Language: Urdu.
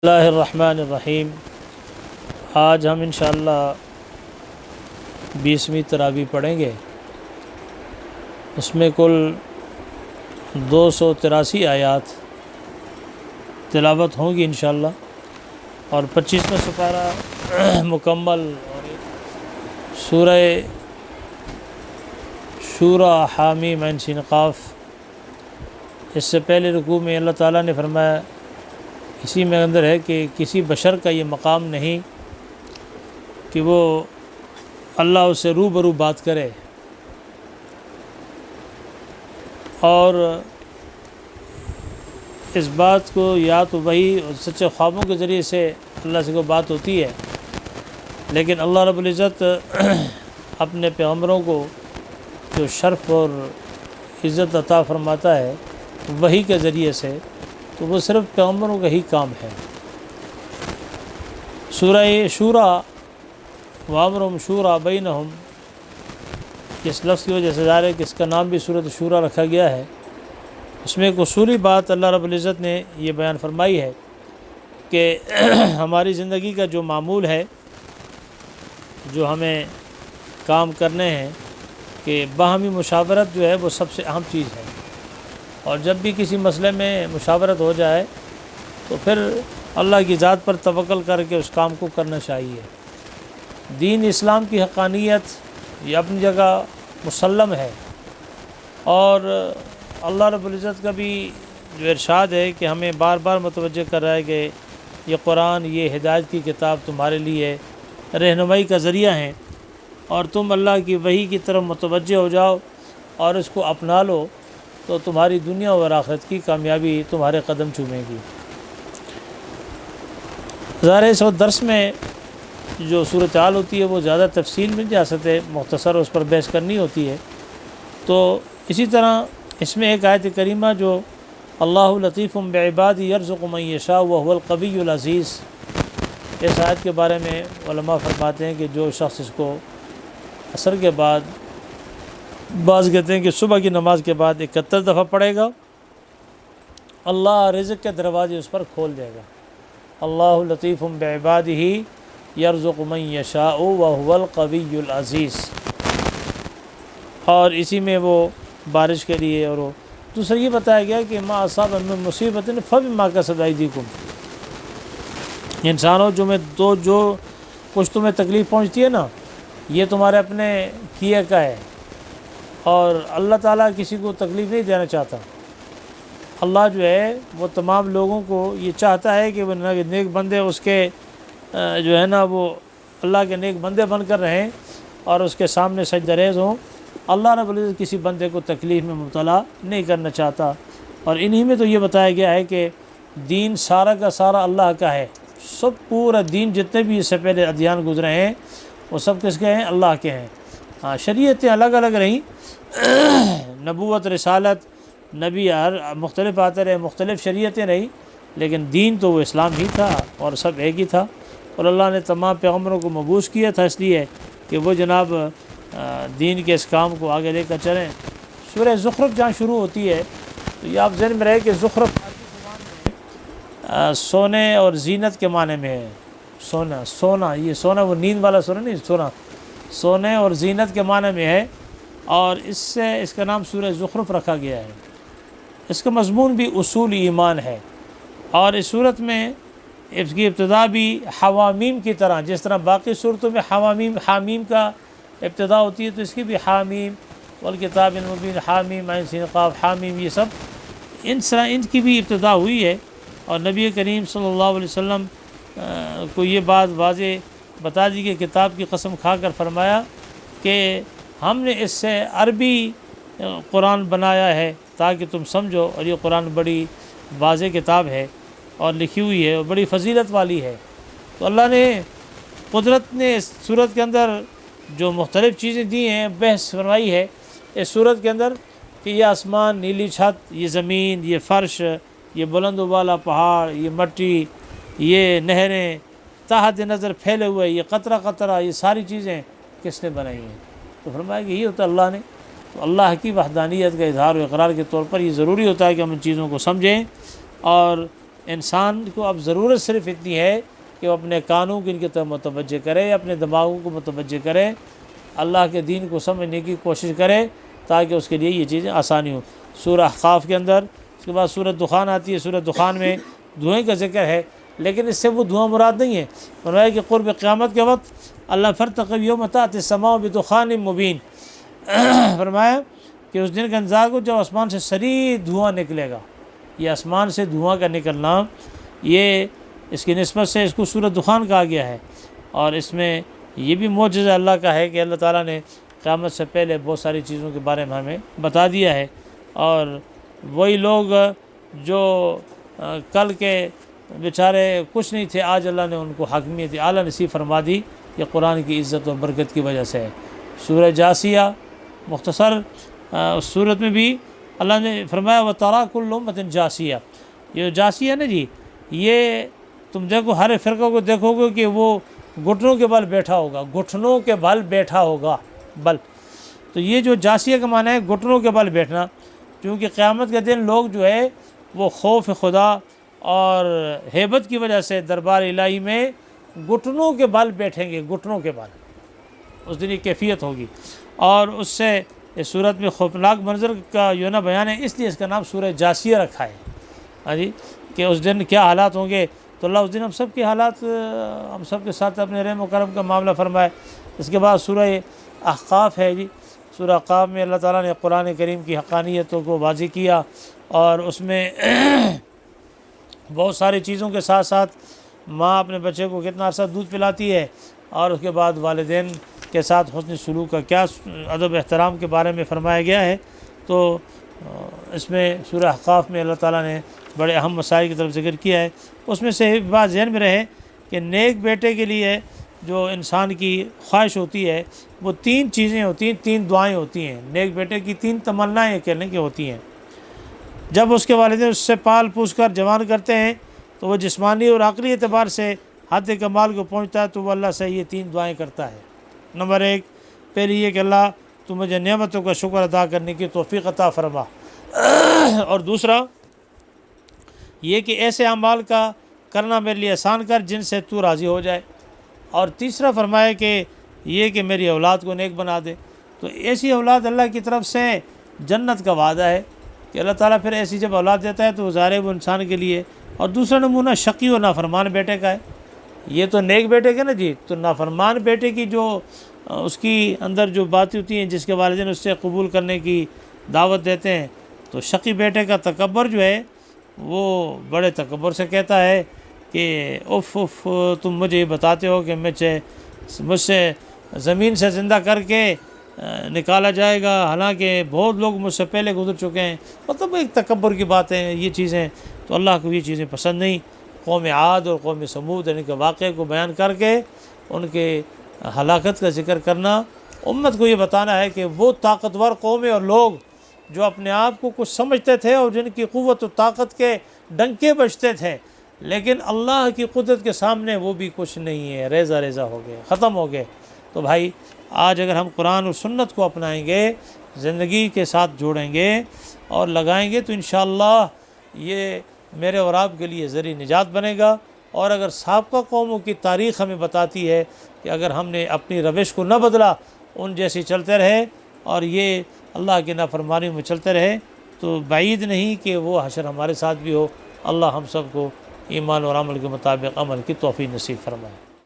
اللہ الرحمن الرحیم۔ آج ہم انشاءاللہ 20ویں تراویح پڑھیں گے۔ اس میں کل 283 آیات تلاوت ہوں گی انشاءاللہ، اور 25واں سپارہ مکمل، اور سورہ شورى حامیم عین سین قاف۔ اس سے پہلے رکوع میں اللہ تعالیٰ نے فرمایا، اسی میں اندر ہے کہ کسی بشر کا یہ مقام نہیں کہ وہ اللہ اس سے روبرو بات کرے، اور اس بات کو یا تو وہی سچے خوابوں کے ذریعے سے اللہ سے کوئی بات ہوتی ہے، لیکن اللہ رب العزت اپنے پیغمبروں کو جو شرف اور عزت عطا فرماتا ہے وحی کے ذریعے سے، تو وہ صرف پیغمبروں کا ہی کام ہے۔ سورہ شورى وَأَمْرُهُمْ شُورَىٰ بَيْنَهُمْ، اس لفظ کی وجہ سے ظاہر ہے کہ اس کا نام بھی سورۃ شورى رکھا گیا ہے۔ اس میں ایک اصولی بات اللہ رب العزت نے یہ بیان فرمائی ہے کہ ہماری زندگی کا جو معمول ہے، جو ہمیں کام کرنے ہیں، کہ باہمی مشاورت جو ہے وہ سب سے اہم چیز ہے، اور جب بھی کسی مسئلے میں مشاورت ہو جائے تو پھر اللہ کی ذات پر توکل کر کے اس کام کو کرنا چاہیے۔ دین اسلام کی حقانیت یہ اپنی جگہ مسلم ہے، اور اللہ رب العزت کا بھی جو ارشاد ہے کہ ہمیں بار بار متوجہ کر رہا ہے کہ یہ قرآن، یہ ہدایت کی کتاب تمہارے لیے رہنمائی کا ذریعہ ہیں، اور تم اللہ کی وحی کی طرف متوجہ ہو جاؤ اور اس کو اپنا لو، تو تمہاری دنیا اور آخرت کی کامیابی تمہارے قدم چومے گی۔ ظاہر ہے اس وقت درس میں جو صورتحال ہوتی ہے وہ زیادہ تفصیل میں جا سکتے، مختصر اس پر بحث کرنی ہوتی ہے۔ تو اسی طرح اس میں ایک آیت کریمہ جو اللہ لطیف بعبادہ یرزق من یشاء وهو القوی العزیز، اس آیت کے بارے میں علماء فرماتے ہیں کہ جو شخص اس کو عصر کے بعد، بعض کہتے ہیں کہ صبح کی نماز کے بعد 71 دفعہ پڑھے گا، اللہ رزق کے دروازے اس پر کھول دے گا۔ اللہ لطیف بعبادہ یرزق من یشاء وهو القوی العزیز، اور اسی میں وہ بارش کے لیے، اور دوسرا یہ بتایا گیا کہ ما اصاب من مصیبت فبما کسبت ایدیکم، انسانوں جو کچھ تمہیں تکلیف پہنچتی ہے نا، یہ تمہارے اپنے کیے کا ہے، اور اللہ تعالیٰ کسی کو تکلیف نہیں دینا چاہتا۔ اللہ جو ہے وہ تمام لوگوں کو یہ چاہتا ہے کہ وہ نیک بندے اس کے جو ہے نا وہ اللہ کے نیک بندے بن کر رہیں اور اس کے سامنے سجدہ ریز ہوں۔ اللہ رب العزت کسی بندے کو تکلیف میں مبتلا نہیں کرنا چاہتا، اور انہی میں تو یہ بتایا گیا ہے کہ دین سارا کا سارا اللہ کا ہے۔ سب پورا دین جتنے بھی اس سے پہلے ادیان گزرے ہیں وہ سب کس کے ہیں؟ اللہ کے ہیں۔ ہاں، شریعتیں الگ الگ رہیں، نبوت، رسالت، نبی مختلف آتے رہے، مختلف شریعتیں رہیں، لیکن دین تو وہ اسلام ہی تھا اور سب ایک ہی تھا، اور اللہ نے تمام پیغمبروں کو مبعوث کیا تھا اس لیے کہ وہ جناب دین کے اس کام کو آگے لے کر چلیں۔ سورہ زخرف جہاں شروع ہوتی ہے تو یہ آپ ذہن میں رہے کہ زخرف عربی زبان میں سونے اور زینت کے معنی میں ہے۔ سونا، یہ سونا وہ نیند والا سونا نہیں، سونے اور زینت کے معنی میں ہے، اور اس کا نام سورہ زخرف رکھا گیا ہے۔ اس کا مضمون بھی اصول ایمان ہے، اور اس صورت میں اس کی ابتدا بھی حوامیم کی طرح، جس طرح باقی صورتوں میں حامیم کا ابتدا ہوتی ہے، تو اس کی بھی حامیم والکتاب المبین، حامیم عین سین قاف، حامیم، یہ سب ان کی بھی ابتدا ہوئی ہے، اور نبی کریم صلی اللہ علیہ وسلم کو یہ بات واضح بتا دی کہ کتاب کی قسم کھا کر فرمایا کہ ہم نے اس سے عربی قرآن بنایا ہے تاکہ تم سمجھو، اور یہ قرآن بڑی واضح کتاب ہے اور لکھی ہوئی ہے اور بڑی فضیلت والی ہے۔ تو اللہ نے قدرت نے اس صورت کے اندر جو مختلف چیزیں دی ہیں، بحث فرمائی ہے اس صورت کے اندر کہ یہ آسمان، نیلی چھت، یہ زمین، یہ فرش، یہ بلند و بالا پہاڑ، یہ مٹی، یہ نہریں تحت نظر پھیلے ہوئے، یہ قطرہ قطرہ، یہ ساری چیزیں کس نے بنائی ہیں؟ تو فرمایا کہ یہ ہوتا اللہ نے۔ تو اللہ کی وحدانیت کا اظہار و اقرار کے طور پر یہ ضروری ہوتا ہے کہ ہم ان چیزوں کو سمجھیں، اور انسان کو اب ضرورت صرف اتنی ہے کہ وہ اپنے کانوں کی ان کی طرف متوجہ کرے، اپنے دماغوں کو متوجہ کرے، اللہ کے دین کو سمجھنے کی کوشش کرے تاکہ اس کے لیے یہ چیزیں آسانی ہوں۔ سورہ احقاف کے اندر اس کے بعد سورہ دخان آتی ہے، سورہ دخان میں دھوئیں کا ذکر ہے، لیکن اس سے وہ دھواں مراد نہیں ہے۔ فرمایا کہ قرب قیامت کے وقت اللہ فرتقب یوم تأتی السماء بدخان مبین، فرمایا کہ اس دن کا انتظار کو جب آسمان سے شدید دھواں نکلے گا۔ یہ آسمان سے دھواں کا نکلنا، یہ اس کی نسبت سے اس کو سورہ دخان کہا گیا ہے، اور اس میں یہ بھی معجزہ اللہ کا ہے کہ اللہ تعالیٰ نے قیامت سے پہلے بہت ساری چیزوں کے بارے میں ہمیں بتا دیا ہے، اور وہی لوگ جو کل کے بیچارے کچھ نہیں تھے، آج اللہ نے ان کو حاکمیت اعلیٰ نصیب فرما دی، یہ قرآن کی عزت و برکت کی وجہ سے ہے۔ سورہ جاسیہ مختصر اس صورت میں بھی اللہ نے فرمایا وَتَرَىٰ كُلُّ أُمَّةٍ جاسیہ، یہ جاسیہ نا جی، یہ تم دیکھو ہر فرقہ کو دیکھو گے کہ وہ گھٹنوں کے بل بیٹھا ہوگا، گھٹنوں کے بل بیٹھا ہوگا، بل، تو یہ جو جاسیہ کا معنی ہے گھٹنوں کے بل بیٹھنا، کیونکہ قیامت کے دن لوگ جو ہے وہ خوف خدا اور ہیبت کی وجہ سے دربار الہی میں گھٹنوں کے بل بیٹھیں گے، گھٹنوں کے بل، اس دن یہ کیفیت ہوگی، اور اس سے اس صورت میں خوفناک منظر کا جو ہے نا بیان ہے، اس لیے اس کا نام سورہ جاسیہ رکھا ہے، ہاں جی، کہ اس دن کیا حالات ہوں گے، تو اللہ اس دن ہم سب کے حالات، ہم سب کے ساتھ اپنے رحم و کرم کا معاملہ فرمائے۔ اس کے بعد سورہ احقاف ہے جی، سورہ احقاف میں اللہ تعالیٰ نے قرآن کریم کی حقانیتوں کو واضح کیا، اور اس میں بہت ساری چیزوں کے ساتھ ساتھ ماں اپنے بچے کو کتنا عرصہ دودھ پلاتی ہے، اور اس کے بعد والدین کے ساتھ حسن سلوک کا کیا ادب احترام کے بارے میں فرمایا گیا ہے۔ تو اس میں سورہ احقاف میں اللہ تعالیٰ نے بڑے اہم مسائل کی طرف ذکر کیا ہے۔ اس میں سے ایک بات ذہن میں رہے کہ نیک بیٹے کے لیے جو انسان کی خواہش ہوتی ہے وہ تین چیزیں ہوتی ہیں، تین دعائیں ہوتی ہیں، نیک بیٹے کی تین تمنائیں کہنے کی ہوتی ہیں۔ جب اس کے والدین اس سے پال پوس کر جوان کرتے ہیں تو وہ جسمانی اور عقلی اعتبار سے حد کمال کو پہنچتا ہے، تو وہ اللہ سے یہ تین دعائیں کرتا ہے۔ نمبر ایک، پہلی یہ کہ اللہ تو مجھے نعمتوں کا شکر ادا کرنے کی توفیق عطا فرما، اور دوسرا یہ کہ ایسے اعمال کا کرنا میرے لیے آسان کر جن سے تو راضی ہو جائے، اور تیسرا فرمایا کہ یہ کہ میری اولاد کو نیک بنا دے۔ تو ایسی اولاد اللہ کی طرف سے جنت کا وعدہ ہے کہ اللہ تعالیٰ پھر ایسی جب اولاد دیتا ہے تو وہ ظاہر ہے وہ انسان کے لیے۔ اور دوسرا نمونہ شقی و نافرمان بیٹے کا ہے، یہ تو نیک بیٹے کا نا جی، تو نافرمان بیٹے کی جو اس کی اندر جو باتیں ہوتی ہیں جس کے والدین اس سے قبول کرنے کی دعوت دیتے ہیں، تو شقی بیٹے کا تکبر جو ہے وہ بڑے تکبر سے کہتا ہے کہ اف اف، تم مجھے یہ بتاتے ہو کہ مجھ سے زمین سے زندہ کر کے نکالا جائے گا، حالانکہ بہت لوگ مجھ سے پہلے گزر چکے ہیں۔ مطلب ایک تکبر کی بات ہے یہ چیزیں، تو اللہ کو یہ چیزیں پسند نہیں۔ قوم عاد اور قوم سمود ان کے واقعے کو بیان کر کے ان کے ہلاکت کا ذکر کرنا، امت کو یہ بتانا ہے کہ وہ طاقتور قومیں اور لوگ جو اپنے آپ کو کچھ سمجھتے تھے اور جن کی قوت و طاقت کے ڈنکے بجتے تھے، لیکن اللہ کی قدرت کے سامنے وہ بھی کچھ نہیں ہے، ریزہ ریزہ ہو گئے، ختم ہو گئے۔ تو بھائی آج اگر ہم قرآن اور سنت کو اپنائیں گے، زندگی کے ساتھ جوڑیں گے اور لگائیں گے، تو انشاءاللہ یہ میرے اور آپ کے لیے ذریعہ نجات بنے گا۔ اور اگر سابقہ قوموں کی تاریخ ہمیں بتاتی ہے کہ اگر ہم نے اپنی روش کو نہ بدلا، ان جیسی چلتے رہے اور یہ اللہ کی نافرمانی میں چلتے رہے، تو بعید نہیں کہ وہ حشر ہمارے ساتھ بھی ہو۔ اللہ ہم سب کو ایمان اور عمل کے مطابق عمل کی توفیق نصیب فرمائے۔